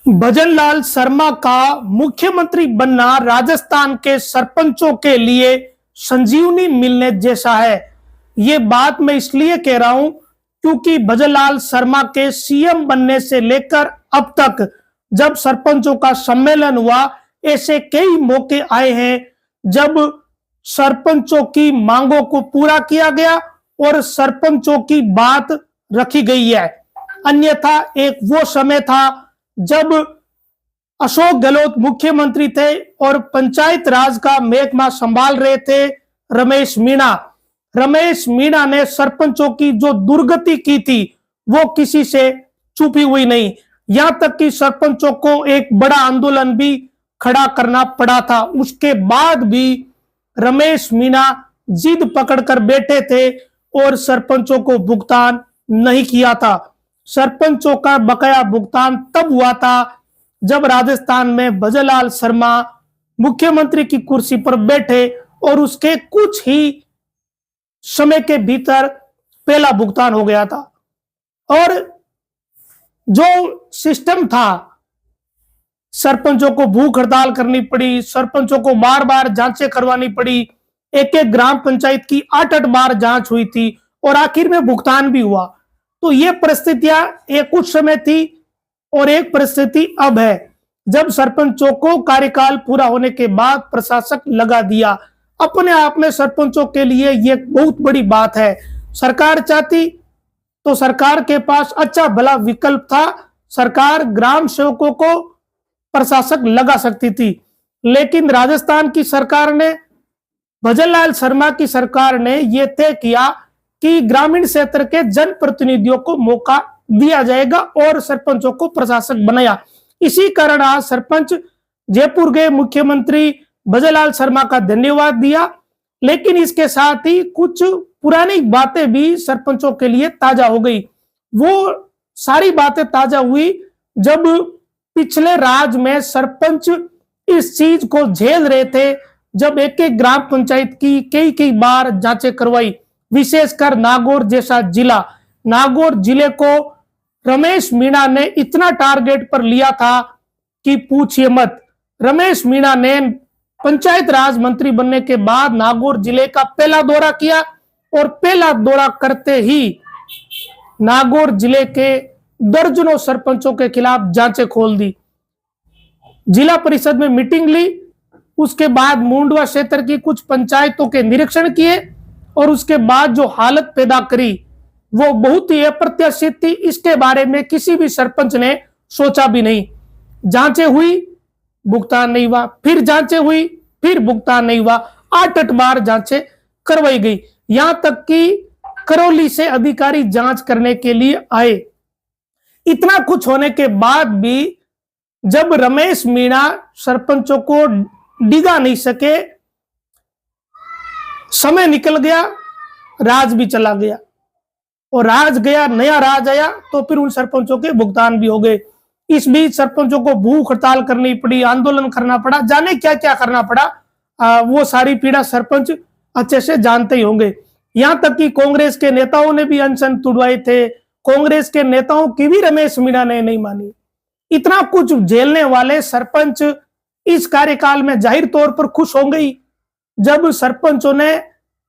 भजनलाल शर्मा का मुख्यमंत्री बनना राजस्थान के सरपंचों के लिए संजीवनी मिलने जैसा है। ये बात मैं इसलिए कह रहा हूं क्योंकि भजनलाल शर्मा के सीएम बनने से लेकर अब तक जब सरपंचों का सम्मेलन हुआ, ऐसे कई मौके आए हैं जब सरपंचों की मांगों को पूरा किया गया और सरपंचों की बात रखी गई है। अन्यथा एक वो समय था जब अशोक गहलोत मुख्यमंत्री थे और पंचायत राज का महकमा संभाल रहे थे रमेश मीणा। रमेश मीणा ने सरपंचों की जो दुर्गति की थी वो किसी से छुपी हुई नहीं। यहां तक कि सरपंचों को एक बड़ा आंदोलन भी खड़ा करना पड़ा था। उसके बाद भी रमेश मीणा जिद पकड़कर बैठे थे और सरपंचों को भुगतान नहीं किया था। सरपंचों का बकाया भुगतान तब हुआ था जब राजस्थान में भजनलाल शर्मा मुख्यमंत्री की कुर्सी पर बैठे और उसके कुछ ही समय के भीतर पहला भुगतान हो गया था। और जो सिस्टम था, सरपंचों को भूख हड़ताल करनी पड़ी, सरपंचों को बार बार जांचें करवानी पड़ी। एक एक ग्राम पंचायत की 8-8 बार जांच हुई थी और आखिर में भुगतान भी हुआ। तो ये परिस्थितियां एक कुछ समय थी और एक परिस्थिति अब है जब सरपंचों को कार्यकाल पूरा होने के बाद प्रशासक लगा दिया। अपने आप में सरपंचों के लिए ये बहुत बड़ी बात है। सरकार चाहती तो सरकार के पास अच्छा भला विकल्प था, सरकार ग्राम सेवकों को प्रशासक लगा सकती थी। लेकिन राजस्थान की सरकार ने, भजनलाल शर्मा की सरकार ने यह तय किया कि ग्रामीण क्षेत्र के जनप्रतिनिधियों को मौका दिया जाएगा और सरपंचों को प्रशासक बनाया। इसी कारण आज सरपंच जयपुर गए, मुख्यमंत्री भजनलाल शर्मा का धन्यवाद दिया। लेकिन इसके साथ ही कुछ पुरानी बातें भी सरपंचों के लिए ताजा हो गई। वो सारी बातें ताजा हुई जब पिछले राज में सरपंच इस चीज को झेल रहे थे, जब एक एक ग्राम पंचायत की कई बार जांचें करवाई। विशेषकर नागौर जैसा जिला, नागौर जिले को रमेश मीणा ने इतना टारगेट पर लिया था कि पूछिए मत। रमेश मीणा ने पंचायत राज मंत्री बनने के बाद नागौर जिले का पहला दौरा किया और पहला दौरा करते ही नागौर जिले के दर्जनों सरपंचों के खिलाफ जांचें खोल दी। जिला परिषद में मीटिंग ली, उसके बाद मुंडवा क्षेत्र की कुछ पंचायतों के निरीक्षण किए और उसके बाद जो हालत पैदा करी वो बहुत ही अप्रत्याशित थी। इसके बारे में किसी भी सरपंच ने सोचा भी नहीं। जांचें हुई, भुगतान नहीं हुआ, फिर जांचें हुई, फिर भुगतान नहीं हुआ। 8-8 बार जांचें करवाई गई। यहां तक कि करौली से अधिकारी जांच करने के लिए आए। इतना कुछ होने के बाद भी जब रमेश मीणा सरपंचों को डिगा नहीं सके, समय निकल गया, राज भी चला गया और राज गया, नया राज आया तो फिर उन सरपंचों के भुगतान भी हो गए। इस बीच सरपंचों को भूख हड़ताल करनी पड़ी, आंदोलन करना पड़ा, जाने क्या क्या करना पड़ा। वो सारी पीड़ा सरपंच अच्छे से जानते ही होंगे। यहां तक कि कांग्रेस के नेताओं ने भी अनशन तुड़वाए थे, कांग्रेस के नेताओं की भी रमेश मीणा ने नहीं मानी। इतना कुछ झेलने वाले सरपंच इस कार्यकाल में जाहिर तौर पर खुश होंगे ही जब सरपंचों ने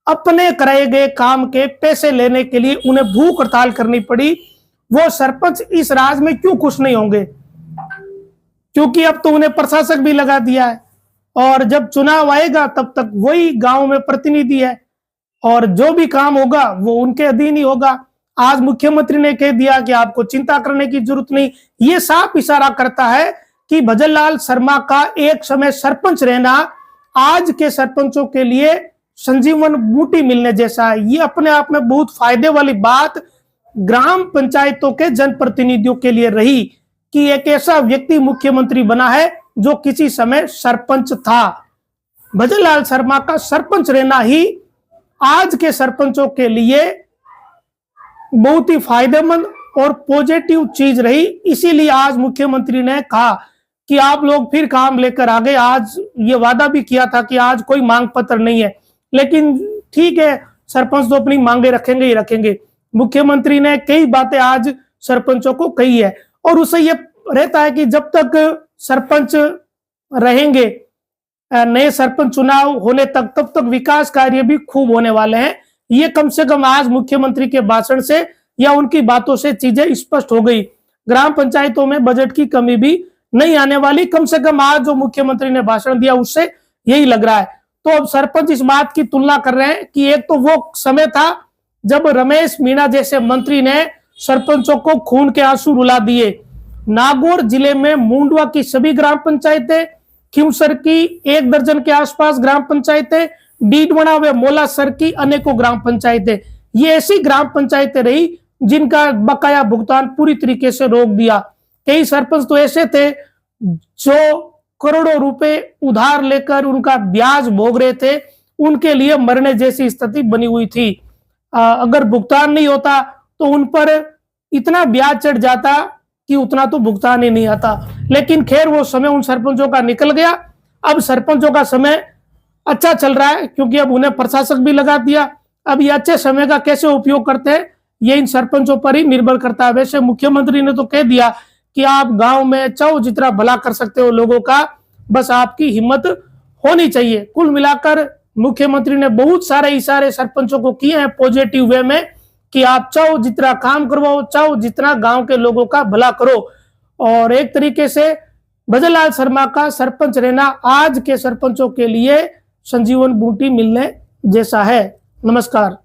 अपने कराए गए काम के पैसे लेने के लिए उन्हें भूख हड़ताल करनी पड़ी। वो सरपंच इस राज में क्यों खुश नहीं होंगे? क्योंकि अब तो उन्हें प्रशासक भी लगा दिया है और जब चुनाव आएगा तब तक वही गांव में प्रतिनिधि है और जो भी काम होगा वो उनके अधीन ही होगा। आज मुख्यमंत्री ने कह दिया कि आपको चिंता करने की जरूरत नहीं। ये साफ इशारा करता है कि भजनलाल शर्मा का एक समय सरपंच रहना आज के सरपंचों के लिए संजीवन बूटी मिलने जैसा है। ये अपने आप में बहुत फायदे वाली बात ग्राम पंचायतों के जनप्रतिनिधियों के लिए रही कि एक ऐसा व्यक्ति मुख्यमंत्री बना है जो किसी समय सरपंच था। भजनलाल शर्मा का सरपंच रहना ही आज के सरपंचों के लिए बहुत ही फायदेमंद और पॉजिटिव चीज रही। इसीलिए आज मुख्यमंत्री ने कहा कि आप लोग फिर काम लेकर आ गए। आज ये वादा भी किया था कि आज कोई मांग पत्र नहीं है, लेकिन ठीक है, सरपंच तो अपनी मांगे रखेंगे ही रखेंगे। मुख्यमंत्री ने कई बातें आज सरपंचों को कही है और उसे ये रहता है कि जब तक सरपंच रहेंगे, नए सरपंच चुनाव होने तक, तब तक विकास कार्य भी खूब होने वाले हैं। ये कम से कम आज मुख्यमंत्री के भाषण से या उनकी बातों से चीजें स्पष्ट हो गई। ग्राम पंचायतों में बजट की कमी भी नहीं आने वाली, कम से कम आज जो मुख्यमंत्री ने भाषण दिया उससे यही लग रहा है। तो अब सरपंच इस बात की तुलना कर रहे हैं कि एक तो वो समय था जब रमेश मीणा जैसे मंत्री ने सरपंचों को खून के आंसू रुला दिए। नागौर जिले में मुंडवा की सभी ग्राम पंचायतें, खिमसर की 1 दर्जन के आसपास ग्राम पंचायतें, डीडवना व मोलासर की अनेकों ग्राम पंचायतें, ये ऐसी ग्राम पंचायतें रही जिनका बकाया भुगतान पूरी तरीके से रोक दिया। कई सरपंच तो ऐसे थे जो करोड़ों रुपए उधार लेकर उनका ब्याज भोग रहे थे, उनके लिए मरने जैसी स्थिति बनी हुई थी। अगर भुगतान नहीं होता तो उन पर इतना ब्याज चढ़ जाता कि उतना तो भुगतान ही नहीं आता। लेकिन खैर वो समय उन सरपंचों का निकल गया। अब सरपंचों का समय अच्छा चल रहा है क्योंकि अब उन्हें प्रशासक भी लगा दिया। अब ये अच्छे समय का कैसे उपयोग करते हैं ये इन सरपंचों पर ही निर्भर करता है। वैसे मुख्यमंत्री ने तो कह दिया कि आप गांव में चाहो जितना भला कर सकते हो लोगों का, बस आपकी हिम्मत होनी चाहिए। कुल मिलाकर मुख्यमंत्री ने बहुत सारे इशारे सरपंचों को किए हैं पॉजिटिव वे में कि आप चाहो जितना काम करवाओ, चाहो जितना गांव के लोगों का भला करो। और एक तरीके से भजनलाल शर्मा का सरपंच रहना आज के सरपंचों के लिए संजीवन बूटी मिलने जैसा है। नमस्कार।